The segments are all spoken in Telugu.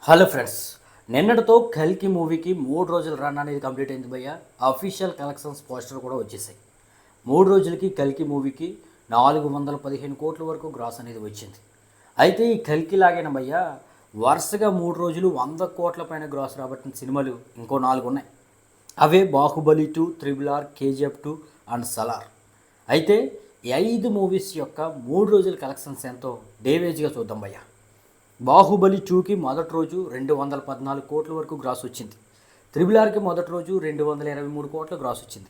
హలో ఫ్రెండ్స్, నిన్నటితో కల్కి మూవీకి 3 రోజుల రన్ అనేది కంప్లీట్ అయింది భయ్య. అఫీషియల్ కలెక్షన్స్ పోస్టర్ కూడా వచ్చేసాయి. 3 రోజులకి కల్కి మూవీకి 415 కోట్ల వరకు గ్రాస్ అనేది వచ్చింది. అయితే ఈ కల్కి లాగైన భయ్య వరుసగా 3 రోజులు 100 కోట్ల పైన గ్రాస్ రాబట్టిన సినిమాలు ఇంకో 4 ఉన్నాయి. అవే Baahubali 2, RRR, KGF 2 and Salaar. అయితే ఈ 5 మూవీస్ యొక్క 3 రోజుల కలెక్షన్స్ ఎంతో డేవేజ్గా చూద్దాం భయ్య. బాహుబలి 2కి మొదటి రోజు 214 కోట్ల వరకు గ్రాస్ వచ్చింది. RRRకి మొదటి రోజు 223 కోట్ల గ్రాస్ వచ్చింది.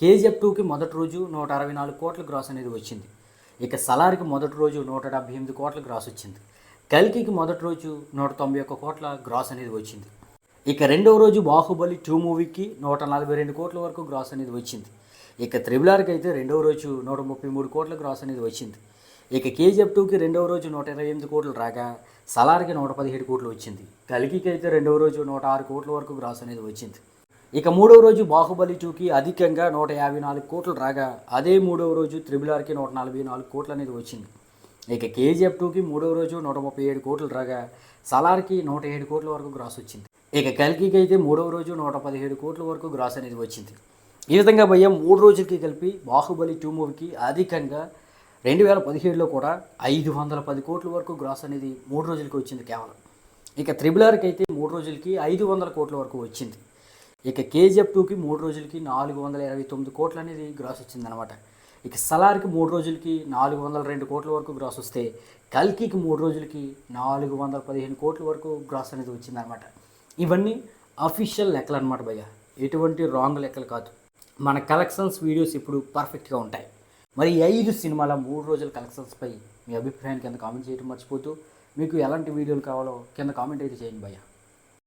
KGF 2కి మొదటి రోజు 164 కోట్ల గ్రాస్ అనేది వచ్చింది. ఇక సలార్కి మొదటి రోజు 178 కోట్ల గ్రాస్ వచ్చింది. కల్కికి మొదటి రోజు 191 కోట్ల గ్రాస్ అనేది వచ్చింది. ఇక రెండవ రోజు బాహుబలి 2 మూవీకి 142 కోట్ల వరకు గ్రాస్ అనేది వచ్చింది. ఇక RRRకి అయితే రెండవ రోజు 133 కోట్ల గ్రాస్ అనేది వచ్చింది. ఇక KGF 2కి రెండవ రోజు 128 కోట్లు రాగా సలార్కి 117 కోట్లు వచ్చింది. కల్కికి అయితే రెండవ రోజు 106 కోట్ల వరకు గ్రాస్ అనేది వచ్చింది. ఇక మూడవ రోజు బాహుబలి 2కి అధికంగా 154 కోట్లు రాగా అదే మూడవ రోజు RRRకి 144 కోట్లు అనేది వచ్చింది. ఇక KGF 2కి మూడవ రోజు 137 కోట్లు రాగా సలార్కి 107 కోట్ల వరకు గ్రాస్ వచ్చింది. ఇక కల్కికి అయితే మూడవ రోజు 117 కోట్ల వరకు గ్రాస్ అనేది వచ్చింది. ఈ విధంగా భయ్య 3 రోజులకి కలిపి బాహుబలి 2 మూవీకి అధికంగా 2017లో కూడా 510 కోట్ల వరకు గ్రాస్ అనేది 3 రోజులకి వచ్చింది కేవలం. ఇక RRRకి అయితే 3 రోజులకి 500 కోట్ల వరకు వచ్చింది. ఇక KGF 2కి 3 రోజులకి 429 కోట్లు అనేది గ్రాస్ వచ్చిందనమాట. ఇక సలార్కి 3 రోజులకి 402 కోట్ల వరకు గ్రాస్ వస్తే కల్కికి 3 రోజులకి 415 కోట్ల వరకు గ్రాస్ అనేది వచ్చిందనమాట. ఇవన్నీ అఫీషియల్ లెక్కలు అనమాట భయ్య, ఎటువంటి రాంగ్ లెక్కలు కాదు. మన కలెక్షన్స్ వీడియోస్ ఇప్పుడు పర్ఫెక్ట్గా ఉంటాయి. మరి ఈ 5 సినిమాల 3 రోజుల కలెక్షన్స్పై మీ అభిప్రాయాన్ని కింద కామెంట్ చేయడం మర్చిపోతూ, మీకు ఎలాంటి వీడియోలు కావాలో కింద కామెంట్ అయితే చేయండి భయ్య.